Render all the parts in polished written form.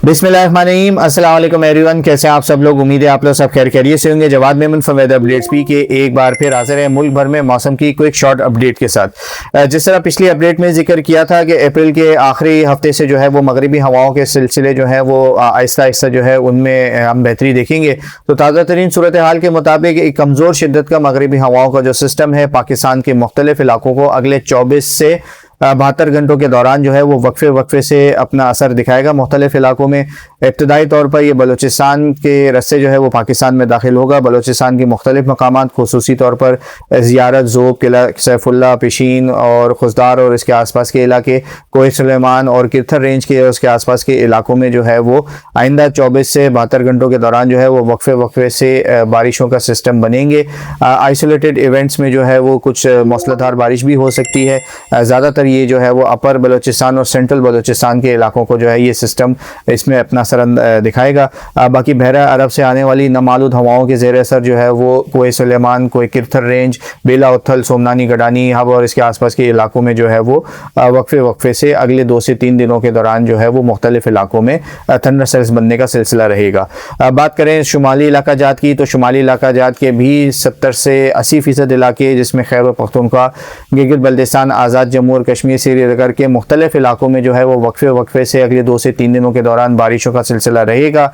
बिस्मिल्लाहिर्रहमानिर्रहीम, अस्सलाम वालेकुम एवरीवन। कैसे हैं आप सब लोग? उम्मीद है आप लोग सब खैर खैरियत से होंगे। Jawad Memon from weather updates P K एक बार फिर हाजिर है मुल्क भर में मौसम की क्विक शॉर्ट अपडेट के साथ। जिस तरह पिछली अपडेट में जिक्र किया था कि अप्रैल के आखिरी हफ्ते से जो है वो मगरिबी हवाओं के सिलसिले जो है वो आहिस्ता आहिस्ता जो है उनमें हम बेहतरी देखेंगे। तो ताज़ा तरीन सूरत हाल के मुताबिक एक कमज़ोर शिद्दत का मगरिबी हवाओं का जो सिस्टम है पाकिस्तान के मुख्तलिफ इलाकों को अगले 24 से 72 घंटों के दौरान जो है वो वक्फे से अपना असर दिखाएगा मुख्तलिफ इलाकों में। इब्तदाई तौर पर ये बलूचिस्तान के रस्ते जो है वो पाकिस्तान में दाखिल होगा। बलूचिस्तान के मुख्तलिफ मकामात खुसूसी तौर पर ज़ियारत, ज़ोब, किला सैफुल्ला, पिशीन और खुजदार और इसके आसपास के इलाके, कोह सुलेमान और किरथर रेंज के उसके आसपास के इलाकों में जो है वो आइंदा 24 से 72 घंटों के दौरान जो है वो वक्फे से बारिशों का सिस्टम बनेंगे। आइसोलेटेड इवेंट्स में जो है वो कुछ मौसलाधार बारिश भी हो सकती है। ज़्यादातर ये जो है वो अपर बलूचिस्तान और सेंट्रल बलूचिस्तान के इलाकों को जो है ये सिस्टम इसमें अपना असर दिखाएगा। बाकी बहरा अरब से आने वाली नामालूद हवाओं के ज़ेर असर जो है वो कोह सुलेमान, कोह किरथर रेंज, बेला उथल, सोमनानी, गडानी, हब और इसके आसपास के इलाकों में जो है वो वक्फे से अगले 2 से 3 दिनों के दौरान जो है वो मुख्तलिफ इलाकों में थंडर सेल्स बनने का सिलसिला रहेगा। बात करें शुमाली इलाका जात की, तो शुमाली इलाका जात के भी 70 से 80% इलाके जिसमें खैबर पख्तूनख्वा, गिलगित बल्तिस्तान, आज़ाद जम्मू और कश्मीर, श्रीनगर के मुख्तलिफ इलाकों में जो है वो वक्फे से अगले 2 से 3 दिनों के दौरान बारिशों का सिलसिला रहेगा।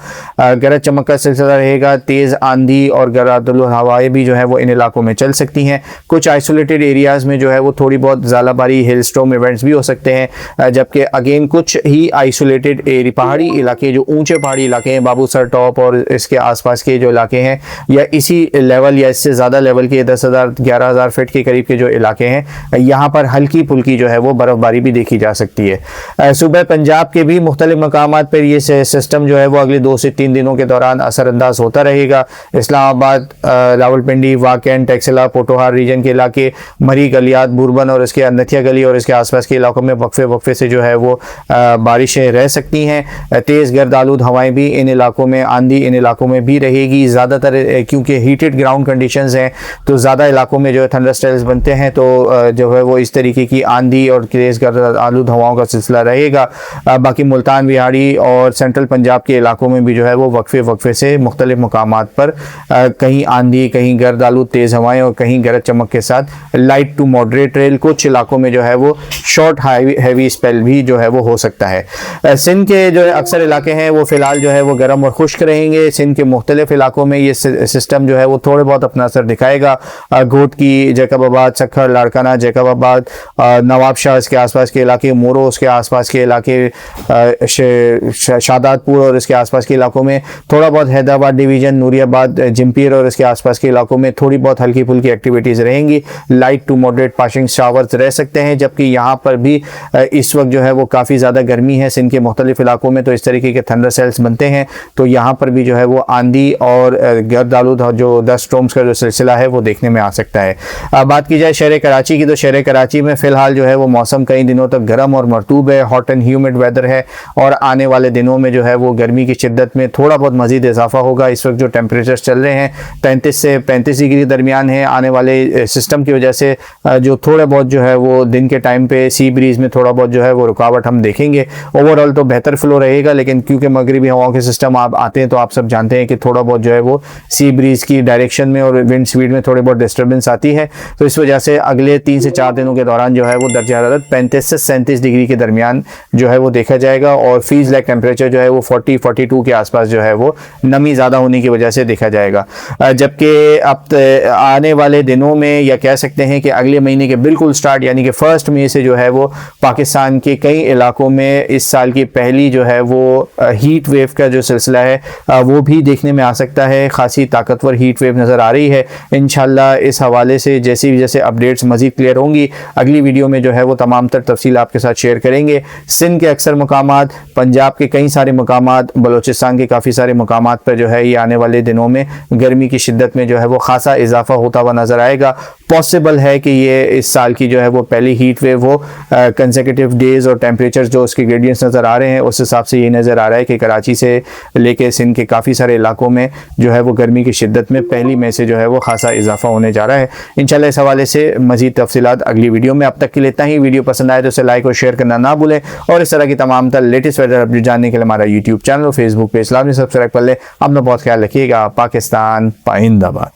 गरज चमक का सिलसिला रहेगा। तेज़ आंधी और गरादुल हवाएं भी जो है वो इन इलाकों में चल सकती हैं। कुछ आइसोलेटेड एरियाज़ में जो है वो थोड़ी बहुत ज़ालाबारी, हिल स्टॉर्म इवेंट्स भी हो सकते हैं। जबकि अगेन कुछ ही आइसोलेटेड पहाड़ी इलाके, जो ऊंचे पहाड़ी इलाके हैं, बाबूसर टॉप और इसके आसपास के जो इलाके हैं, या इसी लेवल या इससे ज़्यादा लेवल के 10,000 11,000 फीट के करीब के जो इलाके हैं, यहाँ पर हल्की फुल्की जो है वो बर्फबारी भी देखी जा सकती है। सूबे पंजाब के भी मुख्तलिफ मकामात पर ये सिस्टम जो है वो अगले 2 से 3 दिनों के दौरान असरअंदाज होता रहेगा। इस्लामाबाद, रावलपिंडी, वाकन, टेक्सला, पोटोहार रीजन के इलाके, मरी, गलियात, बुरबन और इसके नथिया गली और इसके आसपास के इलाकों में वक्फे से जो है वो बारिशें रह सकती हैं। तेज़ गर्द आलूद हवाएं भी इन इलाकों में, आंधी इन इलाकों में भी रहेगी। ज़्यादातर क्योंकि हीटेड ग्राउंड कंडीशंस हैं तो ज़्यादा इलाकों में जो है थंडर स्टेल्स बनते हैं, तो जो है वो इस तरीके की आंधी और तेज़ गर्द आलूद हवाओं का सिलसिला रहेगा। बाकी मुल्तान, बिहाड़ी और सेंट्रल पंजाब के इलाकों में भी जो है वो वक्फे से मुख्तलिफ मकामात पर कहीं आंधी, कहीं गर्द आलूद तेज़ हवाएं और कहीं गरज चमक के साथ लाइट टू मॉडरेट रेल, कुछ इलाकों में जो है वो शॉर्ट हैवी स्पेल भी जो है वो हो सकता है। सिंध के जो अक्सर इलाके हैं वो फ़िलहाल जो है वो गर्म और खुश्क रहेंगे। सिंध के मुख्तलिफ इलाकों में ये सिस्टम जो है वो थोड़े बहुत अपना असर दिखाएगा। घोटकी, जैकबाबाद, सखर, लाड़काना, जैकबाबाद, नवाबशाह, इसके आसपास के इलाके, मोरो, उसके आसपास के इलाके, शादातपुर और इसके आसपास के इलाकों में थोड़ा बहुत, हैदराबाद डिवीज़न, नूरियाबाद, जिम्पीर और इसके आसपास के इलाकों में थोड़ी बहुत हल्की फुल्की एक्टिविटीज़ रहेंगी। Light to moderate passing showers रह सकते हैं। जबकि यहाँ पर भी इस वक्त जो है वो काफ़ी ज़्यादा गर्मी है सिंध के मुख्तलिफ इलाकों में, तो इस तरीके के थंडर सेल्स बनते हैं। तो यहाँ पर भी जो है वो आंधी और गर्द आलूद जो डस्ट स्टॉर्म्स का जो सिलसिला है वो देखने में आ सकता है। बात की जाए शहर कराची की, तो शहर कराची में फ़िलहाल जो है वो मौसम कई दिनों तक गर्म और मरतूब है। हॉट एंड ह्यूमिड वेदर है और आने वाले दिनों में जो है वो गर्मी की शिद्दत में थोड़ा बहुत मज़ीद इजाफा होगा। इस वक्त जो टेम्परेचर चल रहे हैं 33 से 35 डिग्री दरमियान है। आने वाले सिस्टम की वजह से जो थोड़ा बहुत जो है वो दिन के टाइम पे सी ब्रीज़ में थोड़ा बहुत जो है वो रुकावट हम देखेंगे। ओवरऑल तो बेहतर फ्लो रहेगा, लेकिन क्योंकि मगरिबी हवाओं के सिस्टम आप आते हैं तो आप सब जानते हैं कि थोड़ा बहुत जो है वो सी ब्रीज़ की डायरेक्शन में और विंड स्पीड में थोड़ी बहुत डिस्टर्बेंस आती है। तो इस वजह से अगले 3 से 4 दिनों के दौरान जो है वो दर्जा हरारत 35 से 37 डिग्री के दरमियान जो है वो देखा जाएगा और फ्रीज लाइक टेम्परेचर जो है वो 40-42 के आसपास जो है वो नमी ज़्यादा होने की वजह से देखा जाएगा। जबकि अब आने वाले दिनों में, या कह सकते हैं कि अगले महीने के बिल्कुल स्टार्ट यानी कि 1 मई से जो है वो पाकिस्तान के कई इलाकों में इस साल की पहली जो है वो हीट वेव का जो सिलसिला है वो भी देखने में आ सकता है। खासी ताकतवर हीट वेव नज़र आ रही है। इंशाल्लाह इस हवाले से जैसे अपडेट्स मज़ीद क्लियर होंगी अगली वीडियो में जो है वो तमाम तर तफसील आपके साथ शेयर करेंगे। सिंध के अक्सर मकामात, पंजाब के कई सारे मकामात, बलूचिस्तान के काफ़ी सारे मकामात पर जो है ये आने वाले दिनों में गर्मी की शिद्दत में जो है वो खासा इजाफा होता हुआ नज़र आएगा। पॉसिबल है कि ये इस साल की जो है वो पहली हीट वेव हो। कंसेक्यूटिव डेज़ और टेम्परेचर जो उसके ग्रेडियंट्स नज़र आ रहे हैं उस हिसाब से ये नज़र आ रहा है कि कराची से लेके सिंध के काफ़ी सारे इलाकों में जो है वो गर्मी की शिद्दत में 1 मई से जो है वो खासा इजाफा होने जा रहा है। इंशाल्लाह इस हवाले से मज़ीद तफसीलात अगली वीडियो में। अब तक के लिए ही। वीडियो पसंद आए तो इसे लाइक और शेयर करना ना भूलें और इस तरह की तमाम लेटेस्ट वेदर अपडेट जानने के लिए हमारा यूट्यूब चैनल और फेसबुक पेज लाजमी सब्सक्राइब कर ले। अपना बहुत ख्याल रखिएगा। पाकिस्तान पाइंदाबाद।